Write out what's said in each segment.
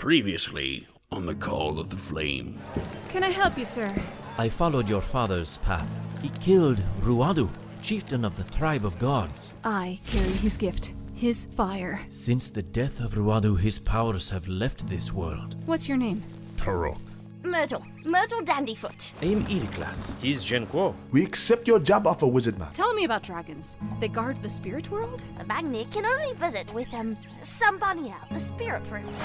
Previously on the Call of the Flame. Can I help you, sir? I followed your father's path. He killed Ruadu, chieftain of the tribe of gods. I carry his gift, his fire. Since the death of Ruadu, his powers have left this world. What's your name? Taruk. Myrtle Dandyfoot. I am 𝐂𝐴𝐥𝐿. He's 𝐂𝐚𝐥𝐥. We accept your job offer, Wizard Man. Tell me about dragons. They guard the spirit world? The Magni can only visit with somebody out the spirit route.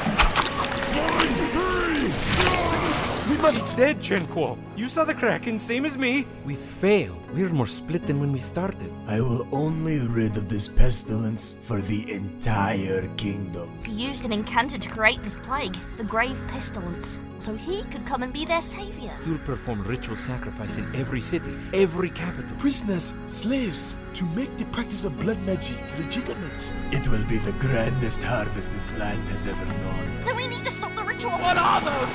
We must dead, 𝐂𝐚𝐥𝐥. You saw the Kraken, same as me. We failed. We're more split than when we started. I will only rid of this pestilence for the entire kingdom. He used an incanter to create this plague, the Grave Pestilence, so he could come and be their savior. He'll perform ritual sacrifice in every city, every capital. Prisoners, slaves, to make the practice of blood magic legitimate. It will be the grandest harvest this land has ever known. Then we need to stop the ritual. What are those?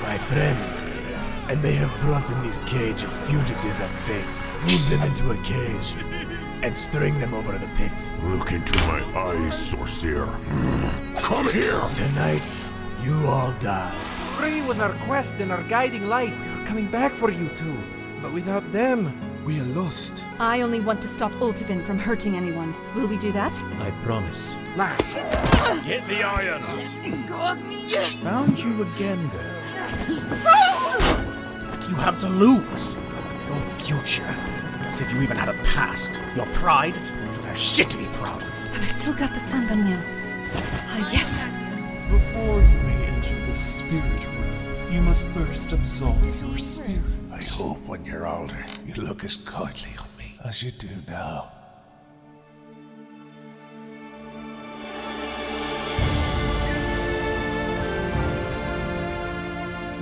My friends, and they have brought in these cages fugitives of fate. Move them into a cage and string them over the pit. Look into my eyes, Sorcerer. Come here! Tonight, you all die. Bree was our quest and our guiding light. We are coming back for you two. But without them, We are lost. I only want to stop Ultovin from hurting anyone. Will we do that? I promise. Lass, Get the iron! Let go of me! Found you again, girl. What do you have to lose? Your future. As if you even had a past. Your pride. You don't have shit to be proud of. Have I still got the Sanbanyan? Ah, yes! Before you may enter the spirit realm, you must first absolve your spirit. I hope when you're older, you look as kindly on me as you do now.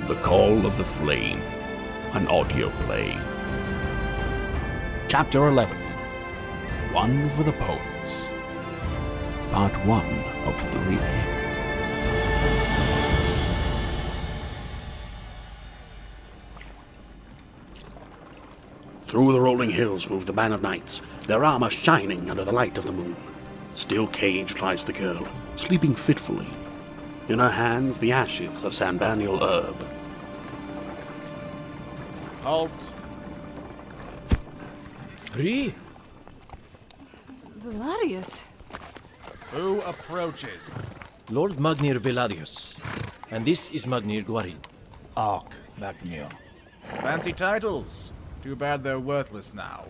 The Call of the Flame, an audio play. Chapter 11. One for the Poets. Part 1 of 3. Through the rolling hills move the band of knights, their armor shining under the light of the moon. Still caged lies the girl, sleeping fitfully. In her hands, the ashes of Sanbanial herb. Halt. Bree? Veladius. Who approaches? Lord Magnir Veladius. And this is Magnir Gwarin. 𝐂𝐚𝐥𝐿. Fancy titles. Too bad they're worthless now.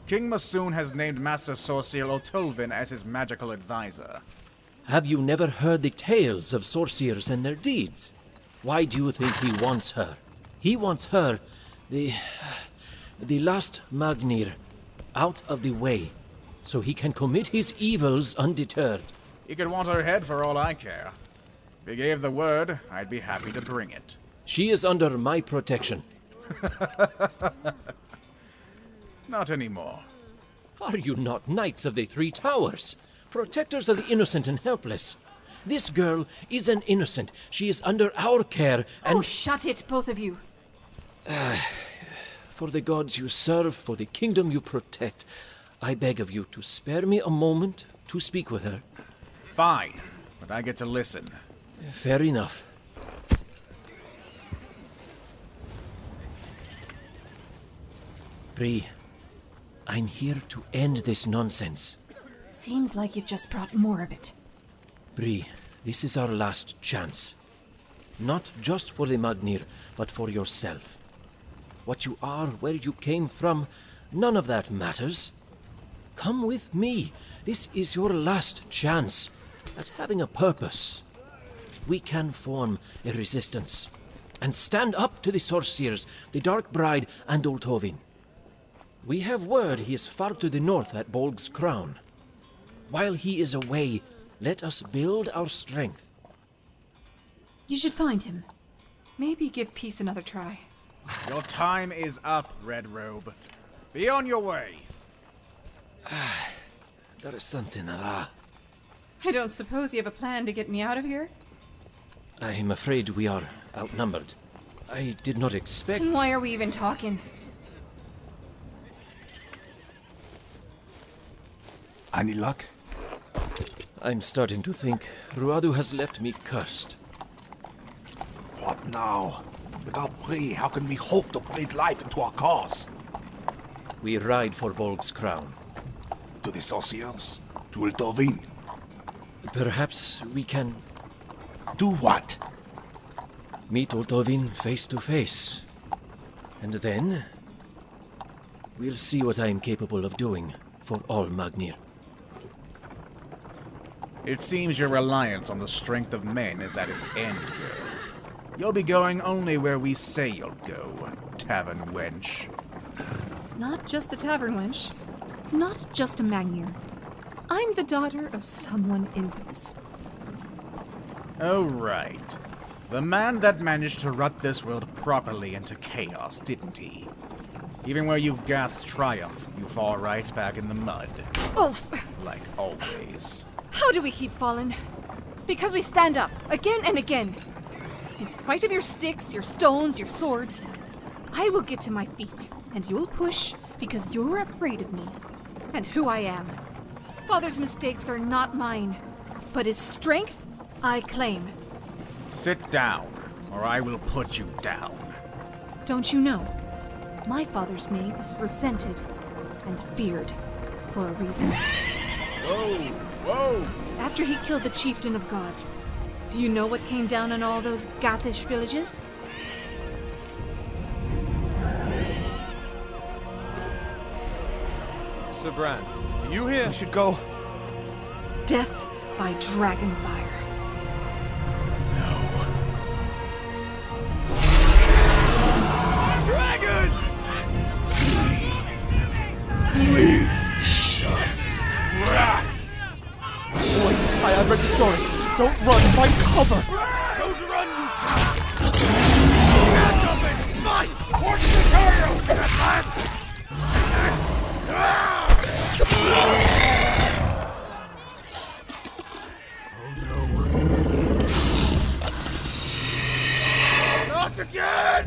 King Masoon has named Master Sorcerer Ultovin as his magical advisor. Have you never heard the tales of sorcerers and their deeds? Why do you think he wants her? He wants her, the last Magnir, out of the way, so he can commit his evils undeterred. He could want her head for all I care. If he gave the word, I'd be happy to bring it. She is under my protection. Not anymore. Are you not knights of the Three Towers? Protectors of the innocent and helpless? This girl is an innocent. She is under our care, and Oh, shut it, both of you. for the gods you serve, for the kingdom you protect, I beg of you to spare me a moment to speak with her. Fine, but I get to listen. Fair enough. Bree, I'm here to end this nonsense. Seems like you've just brought more of it. Bree, this is our last chance. Not just for the Magnir, but for yourself. What you are, where you came from, none of that matters. Come with me. This is your last chance at having a purpose. We can form a resistance and stand up to the sorcerers, the Dark Bride, and Ultovin. We have word he is far to the north at Bolg's Crown. While he is away, let us build our strength. You should find him. Maybe give peace another try. Your time is up, Red Robe. Be on your way. There is something that I don't suppose you have a plan to get me out of here? I am afraid we are outnumbered. I did not expect... Then why are we even talking? Any luck? I'm starting to think Ruadu has left me cursed. What now? Without Bree, how can we hope to breathe life into our cause? We ride for Bolg's crown. To the Socials? To Ultovin? Perhaps we can Do what? meet Ultovin face to face. And then we'll see what I am capable of doing for all Magnir. It seems your reliance on the strength of men is at its end, girl. You'll be going only where we say you'll go, tavern wench. Not just a tavern wench. Not just a Magnir. I'm the daughter of someone infamous. Oh, right. The man that managed to rut this world properly into chaos, didn't he? Even where you Gaths triumph, you fall right back in the mud. Ulf! Like always. How do we keep falling? Because we stand up, again and again. In spite of your sticks, your stones, your swords, I will get to my feet, and you'll push because you're afraid of me, and who I am. Father's mistakes are not mine, but his strength I claim. Sit down, or I will put you down. Don't you know? My father's name is resented and feared for a reason. Whoa, whoa! After he killed the chieftain of gods, do you know what came down on all those Gothish villages? Sir Bran, do you hear? We should go. Death by dragon fire. Dragon! Boy, I've read the story. Don't run, find cover! Don't run, you Stand up and fight! Towards the turtle! Advance! Not again!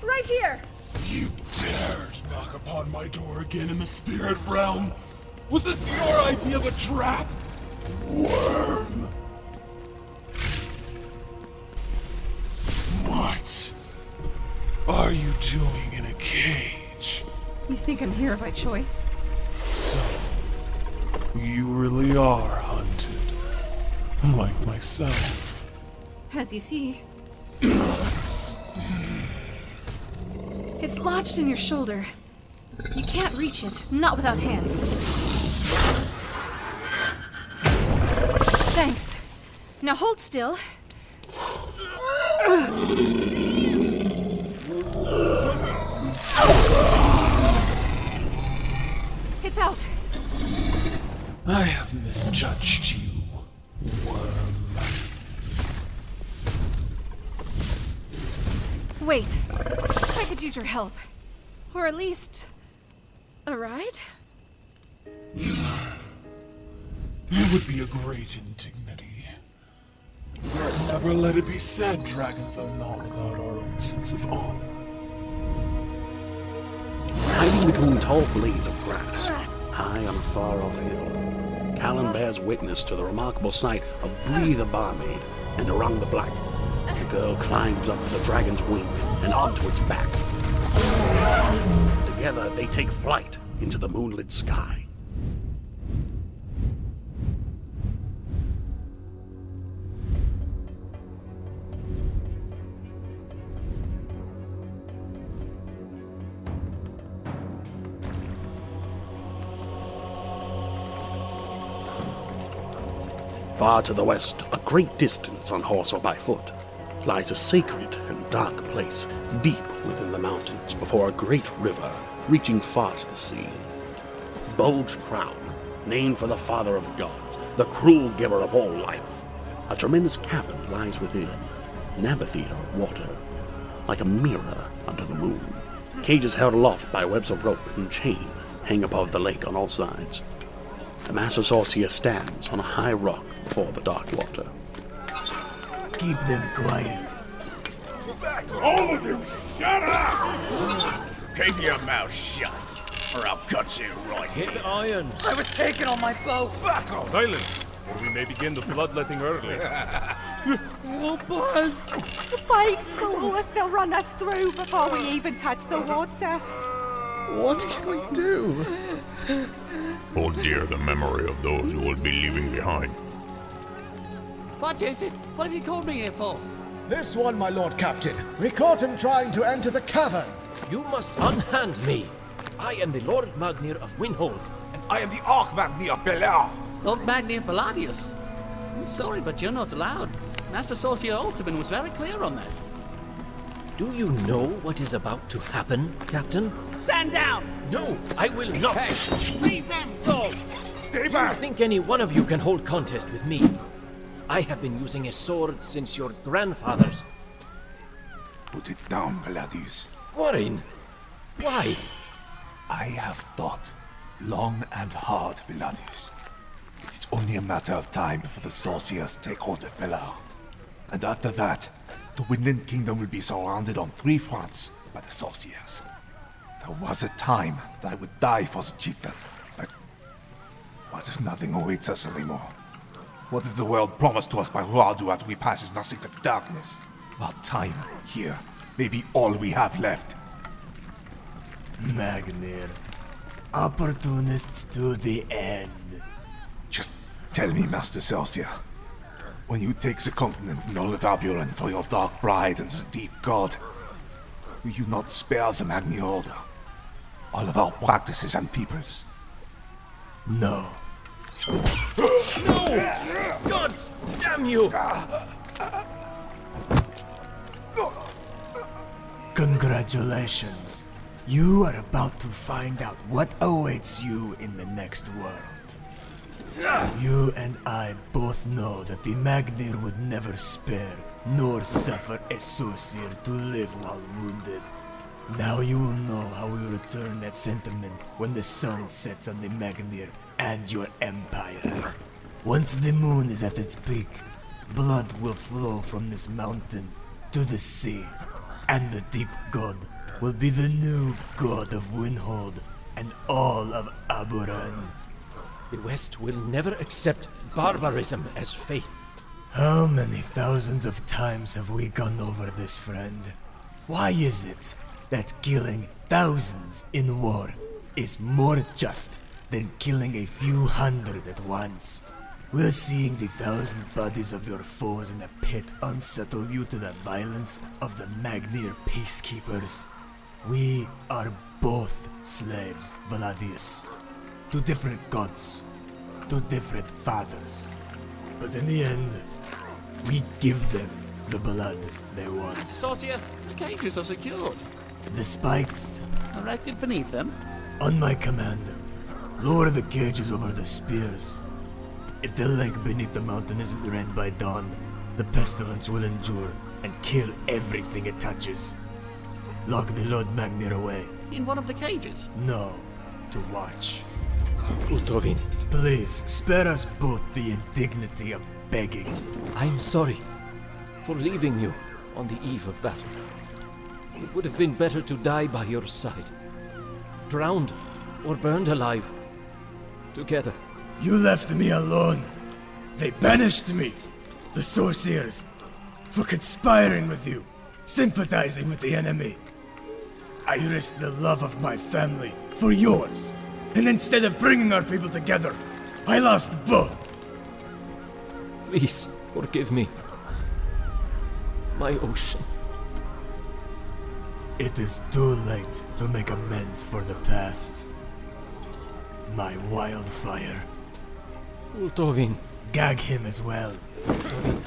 Right here! You dared knock upon my door again in the spirit realm? Was this your idea of a trap? Worm! What are you doing in a cage? You think I'm here by choice? So, you really are hunted. Like myself. As you see. It's lodged in your shoulder. You can't reach it, not without hands. Thanks. Now hold still. It's out. I have misjudged you, worm. Wait. I could use your help. Or at least a ride? It would be a great indignity. But never let it be said dragons are not without our own sense of honor. Hiding between tall blades of grass, high on a far-off hill, Callan bears witness to the remarkable sight of Bree the barmaid and Orang the Black as the girl climbs up the dragon's wing and onto its back. Together, they take flight into the moonlit sky. Far to the west, a great distance on horse or by foot, lies a sacred and dark place deep within the mountains before a great river reaching far to the sea. Bolg's crown, named for the father of gods, the cruel giver of all life. A tremendous cavern lies within, an amphitheater of water, like a mirror under the moon. Cages held aloft by webs of rope and chain hang above the lake on all sides. The master sorcerer stands on a high rock before the dark water. Keep them quiet. All of you, shut up! Keep your mouth shut, or I'll cut you right Hit here. the irons. I was taken on my boat. Silence, or we may begin the bloodletting early. Oh, boys. The bikes follow us, they'll run us through before we even touch the water. What can we do? Hold dear the memory of those who will be leaving behind. What is it? What have you called me here for? This one, my lord captain. We caught him trying to enter the cavern. You must unhand me. I am the Lord Magnir of Windhold. And I am the 𝐂𝐚𝐥𝐿𝐴 of Belair. Lord Magnir Palladius. I'm sorry, but you're not allowed. Master Sorcerer Ultovin was very clear on that. Do you know what is about to happen, Captain? Stand down! No, I will not. Seize them! So, Stay do you back! think any one of you can hold contest with me? I have been using a sword since your grandfathers. Put it down, Palladius. Gwarin, why? I have thought long and hard, Palladius. It is only a matter of time before the sorcerers take hold of Belair. And after that, the Windland Kingdom will be surrounded on 3 fronts by the sorcerers. There was a time that I would die for the chieftain, but what if nothing awaits us anymore? What if the world promised to us by Radu as we pass is nothing but darkness? While time here may be all we have left. Magnir. Opportunists to the end. Just tell me, Master Celsia, when you take the continent and all of Alburon for your dark bride and the deep god, will you not spare the Magni Order, all of our practices and peoples? No. No! Gods damn you! Congratulations. You are about to find out what awaits you in the next world. You and I both know that the Magnir would never spare nor suffer a sorcerer to live while wounded. Now you will know how we return that sentiment when the sun sets on the Magnir and your empire. Once the moon is at its peak, blood will flow from this mountain to the sea, and the deep god will be the new god of Windhold and all of Aburan. The West will never accept barbarism as faith. How many thousands of times have we gone over this, friend? Why is it that killing thousands in war is more just than killing a few hundred at once? Will seeing the 1,000 bodies of your foes in a pit unsettle you to the violence of the Magnir peacekeepers? We are both slaves, Valadius. To different gods, to different fathers. But in the end, we give them the blood they want. Sorcerer, the cages are secured. The spikes, Erected beneath them. on my command, lower the cages over the spears. If the lake beneath the mountain isn't red by dawn, the pestilence will endure and kill everything it touches. Lock the Lord Magnir away. In one of the cages. No, to watch. Ultovin, Please, spare us both the indignity of begging. I'm sorry for leaving you on the eve of battle. It would have been better to die by your side. Drowned or burned alive. Together. You left me alone. They banished me, the sorcerers, for conspiring with you, sympathizing with the enemy. I risked the love of my family for yours, and instead of bringing our people together, I lost both. Please forgive me. My ocean. It is too late to make amends for the past. My wildfire. Ultovin. Gag him as well. Ultovin.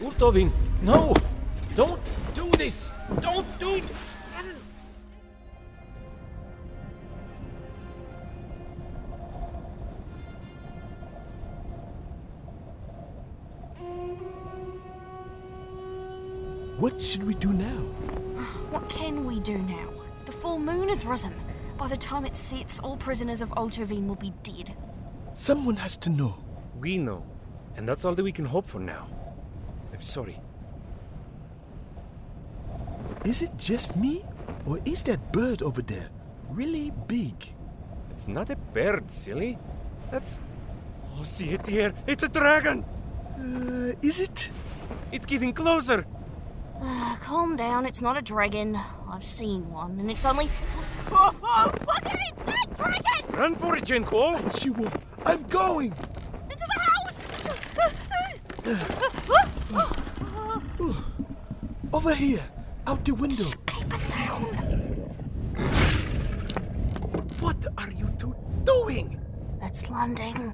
Ultovin, no! Don't do this! Don't do... What should we do now? What can we do now? The full moon has risen. By the time it sets, all prisoners of Ultovin will be dead. Someone has to know. We know, and that's all that we can hope for now. I'm sorry. Is it just me? Or is that bird over there really big? It's not a bird, silly. That's... Oh, see it here. It's a dragon. Is it? It's getting closer. Calm down, it's not a dragon. I've seen one, and it's only... Oh, look at it! It's that dragon! Run for it, 𝐂𝐴𝐥𝐿. Chihuahua, I'm going! Into the house! Over here, out the window. Just keep it down. What are you two doing? It's landing.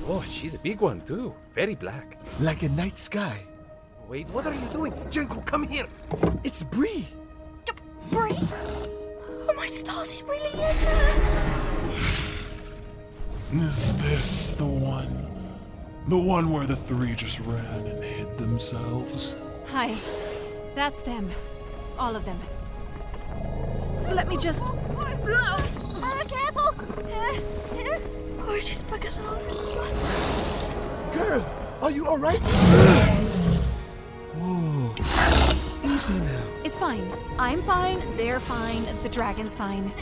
Oh, she's a big one, too. Very black. Like a night sky. Wait, what are you doing? 𝐂𝐴𝐿, come here. It's Bree. Bree? Oh my stars, it really is her. Is this the one? The one where the three just ran and hid themselves? Hi. That's them. All of them. Let me just... Careful! Oh, she's big as a little... Girl, are you alright? Oh, easy now. It's fine. I'm fine, they're fine, the dragon's fine.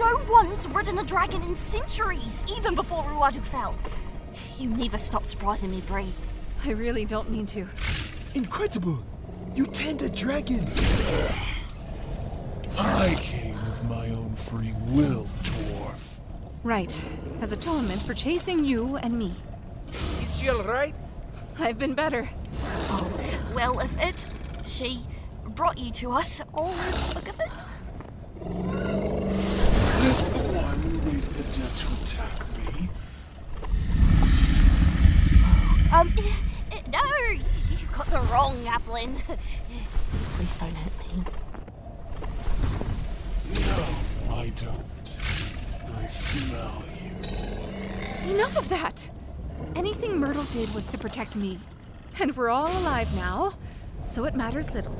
No one's ridden a dragon in centuries, even before Ruadu fell. You never stop surprising me, Bree. I really don't mean to. Incredible! You tamed a dragon! I came of my own free will, dwarf. Right. As atonement for chasing you and me. Is she alright? I've been better. Oh, well, if she brought you to us, all is forgiven. Is this the one who raised the dead to attack me? No, you've got the wrong Halpin. Please don't hit me. No, I don't. I smell you. Enough of that! Anything Myrtle did was to protect me. And we're all alive now, so it matters little.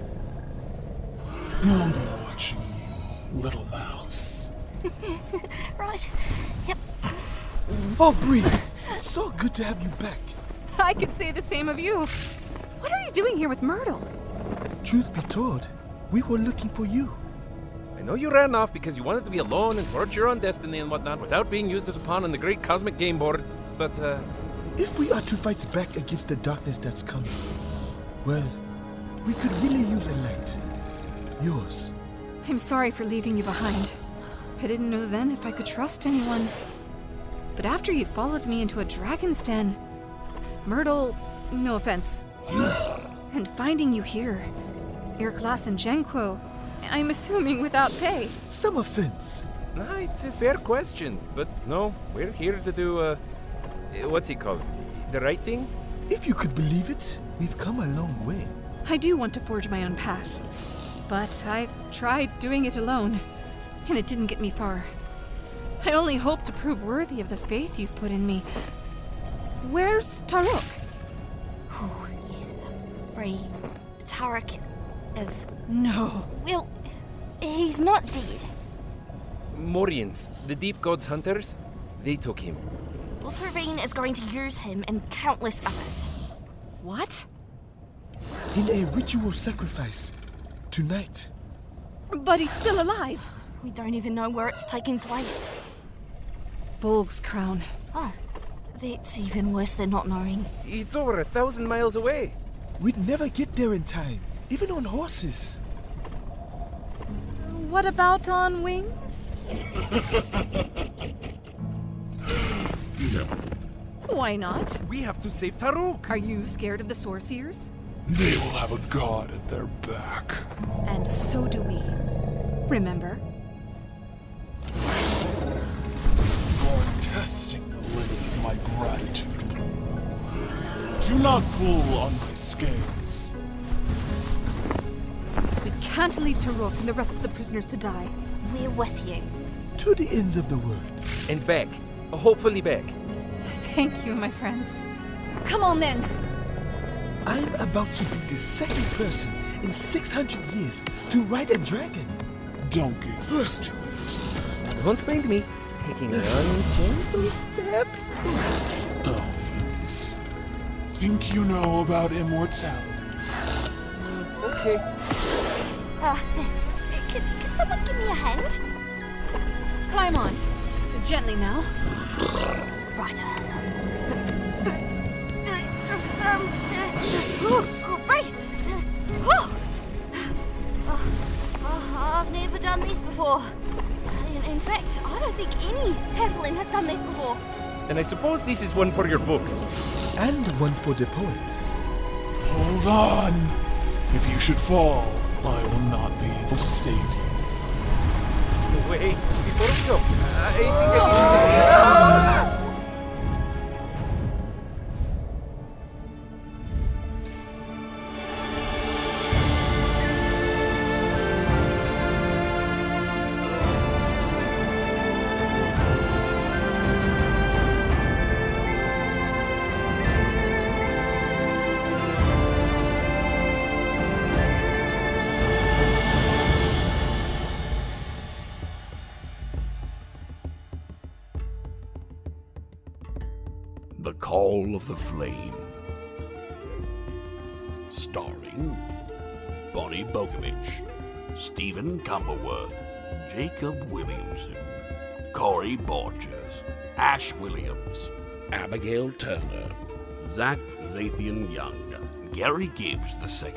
I'll be watching you, little mouse. Right. Yep. Oh, Bree! So good to have you back. I could say the same of you. What are you doing here with Myrtle? Truth be told, we were looking for you. I know you ran off because you wanted to be alone and forge your own destiny and whatnot without being used as a pawn on the great cosmic game board, but, If we are to fight back against the darkness that's coming, well, we could really use a light. Yours. I'm sorry for leaving you behind. I didn't know then if I could trust anyone. But after you followed me into a dragon's den, Myrtle, no offense, and finding you here, 𝐂𝐴𝐥𝐿, I'm assuming without pay. Some offense. nah, it's a fair question, but no, we're here to do, what's it called? The right thing? If you could believe it, we've come a long way. I do want to forge my own path, but I've tried doing it alone, and it didn't get me far. I only hope to prove worthy of the faith you've put in me. Where's Taruk? Oh, Bree, Taruk is... No. Well, he's not dead. Morians, the deep gods hunters, they took him. Ultovin is going to use him and countless others. What? In a ritual sacrifice. Tonight. But he's still alive. We don't even know where it's taking place. 𝐂𝐴𝐥𝐿's crown. Oh, that's even worse than not knowing. It's over 1,000 miles away. We'd never get there in time, even on horses. What about on wings? No. Why not? We have to save Taruk. Are you scared of the Sorceers? They will have a god at their back. And so do we. Remember? You're testing the limits of my gratitude, little one. Do not pull on my scales. We can't leave Taruk and the rest of the prisoners to die. We're with you. To the ends of the world. And back. Hopefully back. Thank you, my friends. Come on then. I'm about to be the second person in 600 years to ride a dragon. Don't get used to it. Don't mind me taking one gentle step. Elfins. think you know about immortality. Okay. Can someone give me a hand? Climb on. Gently now. Right. Right. I've never done this before. In fact, I don't think any Halpin has done this before. And I suppose this is one for your books. And one for the poets. Hold on. If you should fall, I will not be able to save you. Wait, before we go, I think The Call of the Flame. Starring Bonnie Bogovich, Stephen Cumberworth, Jacob Williamson, Corey Borges, Ash Williams, Abigail Turner, Zach Zathian Young, Gary Gibbs II,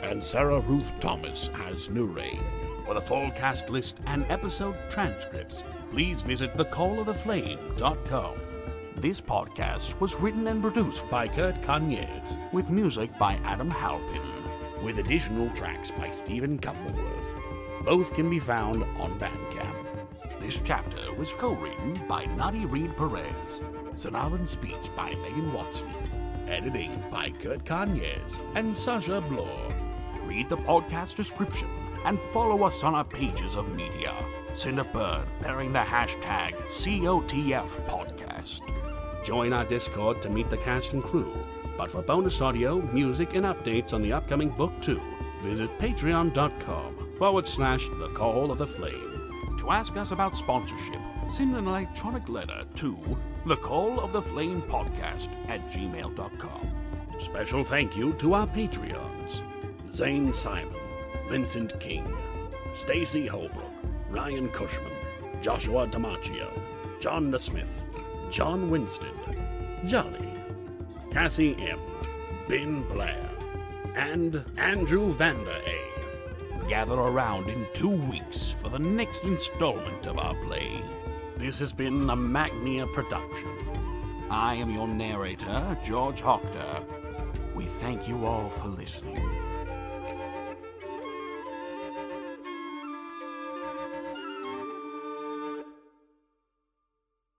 and Sarah Ruth Thomas as Nurain. For the full cast list and episode transcripts, please visit thecalloftheflame.com. This podcast was written and produced by 𝐂𝐚𝐥𝐥, with music by Adam Halpin, with additional tracks by Stephen Cumberworth. Both can be found on Bandcamp. This chapter was co-written by Nadi Reed Perez, Sonoran speech by Megan Watson, editing by 𝐂𝐚𝐥𝐥 and Sasha Bloor. Read the podcast description and follow us on our pages of media. Send a bird bearing the hashtag #COTFpodcast. Join our Discord to meet the cast and crew. But for bonus audio, music, and updates on the upcoming book 2, visit patreon.com/The Call of the Flame. To ask us about sponsorship, send an electronic letter to thecalloftheflamepodcast@gmail.com. Special thank you to our Patreons: Zane Simon, Vincent King, Stacy Holbrook, Ryan Cushman, Joshua Damaccio, John Smith, John Winstead, Jolly, Cassie M., Ben Blair, and Andrew Vander A. Gather around in 2 weeks for the next installment of our play. This has been a Magnia production. I am your narrator, George Hochter. We thank you all for listening.